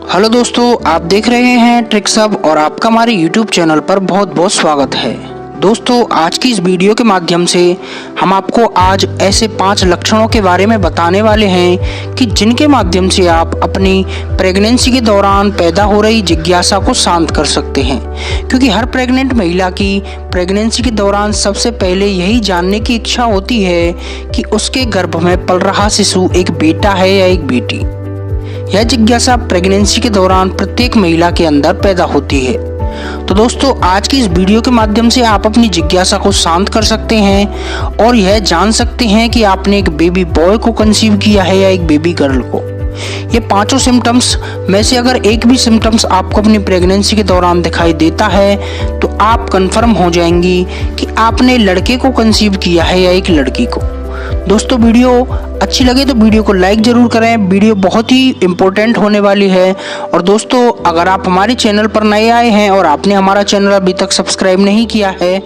Hello दोस्तों, आप देख रहे हैं ट्रिक्स हब और आपका हमारे यूट्यूब चैनल पर बहुत बहुत स्वागत है। दोस्तों, आज की इस वीडियो के माध्यम से हम आपको आज ऐसे 5 लक्षणों के बारे में बताने वाले हैं कि जिनके माध्यम से आप अपनी प्रेगनेंसी के दौरान पैदा हो रही जिज्ञासा को शांत कर सकते हैं। क्योंकि हर प्रेग्नेंट महिला की प्रेगनेंसी के दौरान सबसे पहले यही जानने की इच्छा होती है कि उसके गर्भ में पल रहा शिशु एक बेटा है या एक बेटी। यह जिज्ञासा प्रेगनेंसी के दौरान प्रत्येक महिला के अंदर पैदा होती है। तो दोस्तों, आज की इस वीडियो के माध्यम से आप अपनी जिज्ञासा को शांत कर सकते हैं और यह जान सकते हैं कि आपने एक बेबी बॉय को कंसीव किया है या एक बेबी गर्ल को। ये 5 सिम्टम्स में से अगर एक भी सिम्टम्स आपको अपनी प्रेगनेंसी के दौरान दिखाई देता है तो आप कंफर्म हो जाएंगी कि आपने लड़के को कंसीव किया है या एक लड़की को। दोस्तों, वीडियो अच्छी लगे तो वीडियो को लाइक जरूर करें। वीडियो बहुत ही इम्पोर्टेंट होने वाली है। और दोस्तों, अगर आप हमारे चैनल पर नए आए हैं और आपने हमारा चैनल अभी तक सब्सक्राइब नहीं किया है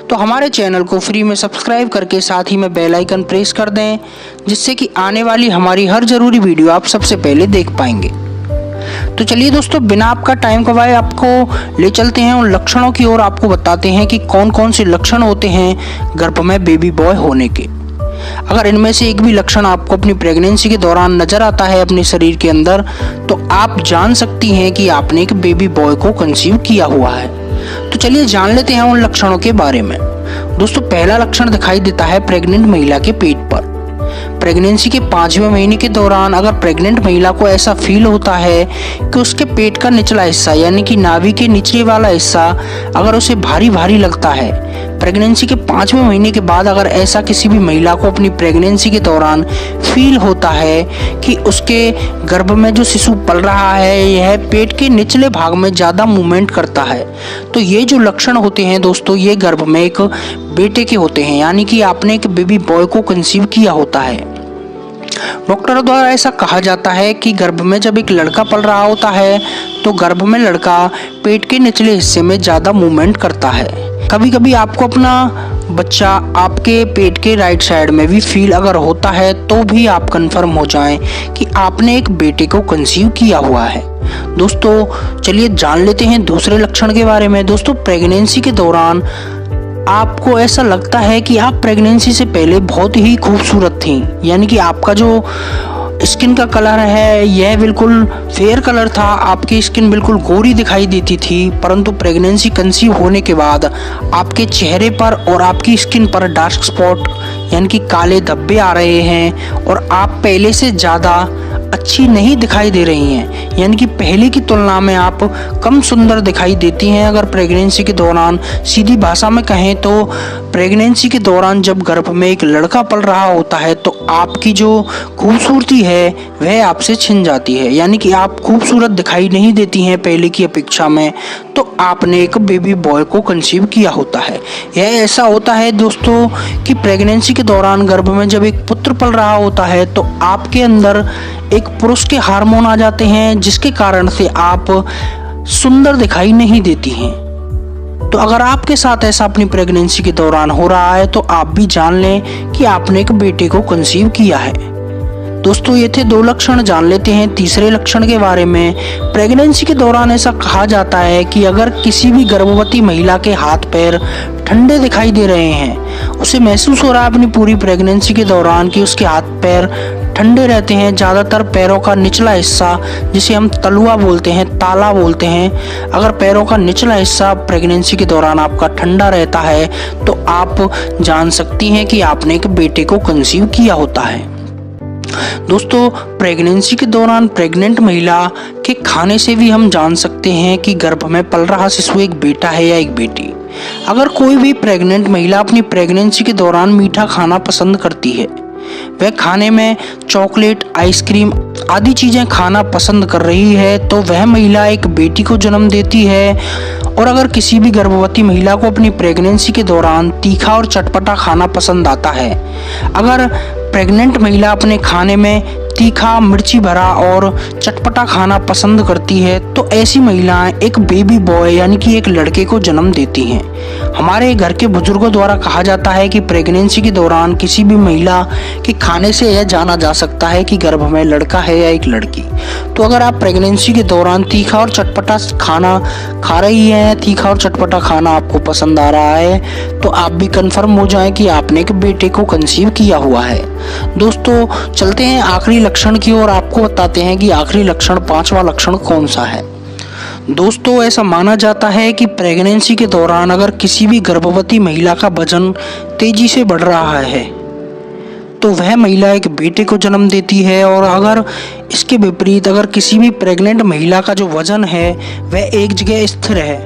तो हमारे चैनल को फ्री में सब्सक्राइब करके साथ ही में बेल आइकन प्रेस कर दें, जिससे कि आने वाली हमारी हर ज़रूरी वीडियो आप सबसे पहले देख पाएंगे। तो चलिए दोस्तों, बिना आपका टाइम गवाए आपको ले चलते हैं उन लक्षणों की ओर। आपको बताते हैं कि कौन कौन से लक्षण होते हैं गर्भ में बेबी बॉय होने के। अगर इनमें से एक भी लक्षण आपको अपनी प्रेगनेंसी के दौरान नजर आता है अपने शरीर के अंदर तो आप जान सकती हैं कि आपने एक बेबी बॉय को कंसीव किया हुआ है। तो चलिए जान लेते हैं उन लक्षणों के बारे में। दोस्तों, पहला लक्षण दिखाई देता है प्रेग्नेंट महिला के पेट पर। प्रेगनेंसी के 5वें महीने के दौरान अगर प्रेग्नेंट महिला को ऐसा फील होता है कि उसके पेट का निचला हिस्सा यानी कि नाभि के निचले वाला हिस्सा अगर उसे भारी भारी लगता है, प्रेगनेंसी के 5वें महीने के बाद अगर ऐसा किसी भी महिला को अपनी प्रेगनेंसी के दौरान फील होता है कि उसके गर्भ में जो शिशु पल रहा है यह पेट के निचले भाग में ज़्यादा मूवमेंट करता है, तो ये जो लक्षण होते हैं दोस्तों, ये गर्भ में एक बेटे के होते हैं, यानी कि आपने एक बेबी बॉय को कंसीव किया होता है। डॉक्टरों द्वारा ऐसा कहा जाता है कि गर्भ में जब एक लड़का पल रहा होता है तो गर्भ में लड़का पेट के निचले हिस्से में ज़्यादा मूवमेंट करता है। कभी कभी आपको अपना बच्चा आपके पेट के राइट साइड में भी फील अगर होता है तो भी आप कंफर्म हो जाएं कि आपने एक बेटे को कंसीव किया हुआ है। दोस्तों, चलिए जान लेते हैं दूसरे लक्षण के बारे में। दोस्तों, प्रेगनेंसी के दौरान आपको ऐसा लगता है कि आप प्रेगनेंसी से पहले बहुत ही खूबसूरत थी, यानी कि आपका जो स्किन का कलर है यह बिल्कुल फेयर कलर था, आपकी स्किन बिल्कुल गोरी दिखाई देती थी। परंतु प्रेगनेंसी कंसीव होने के बाद आपके चेहरे पर और आपकी स्किन पर डार्क स्पॉट यानी कि काले धब्बे आ रहे हैं और आप पहले से ज़्यादा अच्छी नहीं दिखाई दे रही हैं, यानी कि पहले की तुलना में आप कम सुंदर दिखाई देती हैं। अगर प्रेगनेंसी के दौरान सीधी भाषा में कहें तो प्रेगनेंसी के दौरान जब गर्भ में एक लड़का पल रहा होता है तो आपकी जो खूबसूरती है वह आपसे छिन जाती है, यानी कि आप खूबसूरत दिखाई नहीं देती हैं पहले की अपेक्षा में। तो आपने एक बेबी बॉय को कंसीव किया होता है। यह ऐसा होता है दोस्तों कि प्रेगनेंसी के दौरान गर्भ में जब एक पुत्र पल रहा होता है तो आपके अंदर एक पुरुष के हार्मोन आ जाते हैं, जिसके कारण से आप सुंदर दिखाई नहीं देती हैं। तो अगर आपके साथ ऐसा अपनी प्रेगनेंसी के दौरान हो रहा है तो आप भी जान लें कि आपने एक बेटे को कंसीव किया है। दोस्तों, ये थे 2 लक्षण। जान लेते हैं तीसरे लक्षण के बारे में। प्रेगनेंसी के दौरान ऐसा कहा जाता है कि अगर किसी भी गर्भवती महिला के हाथ पैर ठंडे दिखाई दे रहे हैं, उसे महसूस हो रहा है अपनी पूरी प्रेगनेंसी के दौरान कि उसके हाथ पैर ठंडे रहते हैं। ज़्यादातर पैरों का निचला हिस्सा जिसे हम तलुआ बोलते हैं, ताला बोलते हैं, अगर पैरों का निचला हिस्सा प्रेगनेंसी के दौरान आपका ठंडा रहता है तो आप जान सकती हैं कि आपने एक बेटे को कंसीव किया होता है। दोस्तों, प्रेगनेंसी के दौरान प्रेग्नेंट महिला के खाने से भी हम जान सकते हैं कि गर्भ में पल रहा शिशु एक बेटा है या एक बेटी। अगर कोई भी प्रेग्नेंट महिला अपनी प्रेगनेंसी के दौरान मीठा खाना पसंद करती है, वह खाने में चॉकलेट, आइसक्रीम आदि चीज़ें खाना पसंद कर रही है, तो वह महिला एक बेटी को जन्म देती है। और अगर किसी भी गर्भवती महिला को अपनी प्रेगनेंसी के दौरान तीखा और चटपटा खाना पसंद आता है, अगर प्रेग्नेंट महिला अपने खाने में तीखा, मिर्ची भरा और चटपटा खाना पसंद करती है तो ऐसी महिलाएं एक बेबी बॉय यानी कि एक लड़के को जन्म देती हैं। हमारे घर के बुजुर्गों द्वारा कहा जाता है कि प्रेगनेंसी के दौरान किसी भी महिला के खाने से यह जाना जा सकता है कि गर्भ में लड़का है या एक लड़की। तो अगर आप प्रेगनेंसी के दौरान तीखा और चटपटा खाना खा रही हैं, तीखा और चटपटा खाना आपको पसंद आ रहा है, तो आप भी कंफर्म हो जाएं कि आपने एक बेटे को कंसीव किया हुआ है। दोस्तों चलते हैं आखिरी लक्षण की ओर, आपको बताते हैं कि आखिरी लक्षण, पांचवा लक्षण कौन सा है। दोस्तों ऐसा माना जाता है कि प्रेगनेंसी के दौरान अगर किसी भी गर्भवती महिला का वजन तेजी से बढ़ रहा है तो वह महिला एक बेटे को जन्म देती है, और अगर इसके विपरीत अगर किसी भी प्रेग्नेंट महिला का जो वजन है वह एक जगह स्थिर है,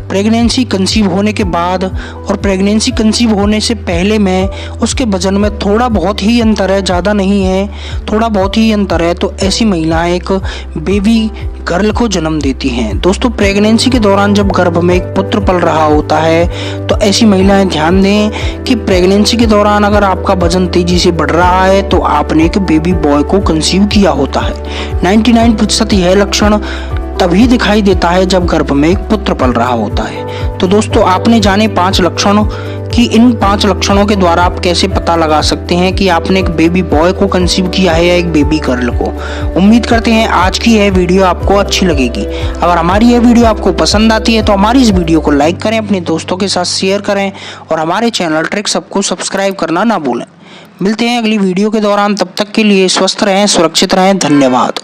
प्रेगनेंसी कंसीव होने के बाद और प्रेगनेंसी कंसीव होने से पहले में उसके वजन में थोड़ा बहुत ही अंतर है, ज़्यादा नहीं है, थोड़ा बहुत ही अंतर है, तो ऐसी महिलाएं एक बेबी गर्ल को जन्म देती हैं। दोस्तों प्रेगनेंसी के दौरान जब गर्भ में एक पुत्र पल रहा होता है तो ऐसी महिलाएं ध्यान दें कि प्रेगनेंसी के दौरान अगर आपका वजन तेजी से बढ़ रहा है तो आपने एक बेबी बॉय को कंसीव किया होता है। 99% यह लक्षण तभी दिखाई देता है जब गर्भ में एक पुत्र पल रहा होता है। तो दोस्तों आपने जाने 5 लक्षण कि इन 5 लक्षणों के द्वारा आप कैसे पता लगा सकते हैं कि आपने एक बेबी बॉय को कंसीव किया है या एक बेबी गर्ल को। उम्मीद करते हैं आज की यह वीडियो आपको अच्छी लगेगी। अगर हमारी यह वीडियो आपको पसंद आती है तो हमारी इस वीडियो को लाइक करें, अपने दोस्तों के साथ शेयर करें और हमारे चैनल ट्रिक्स को सब्सक्राइब करना ना भूलें। मिलते हैं अगली वीडियो के दौरान, तब तक के लिए स्वस्थ रहें, सुरक्षित रहें, धन्यवाद।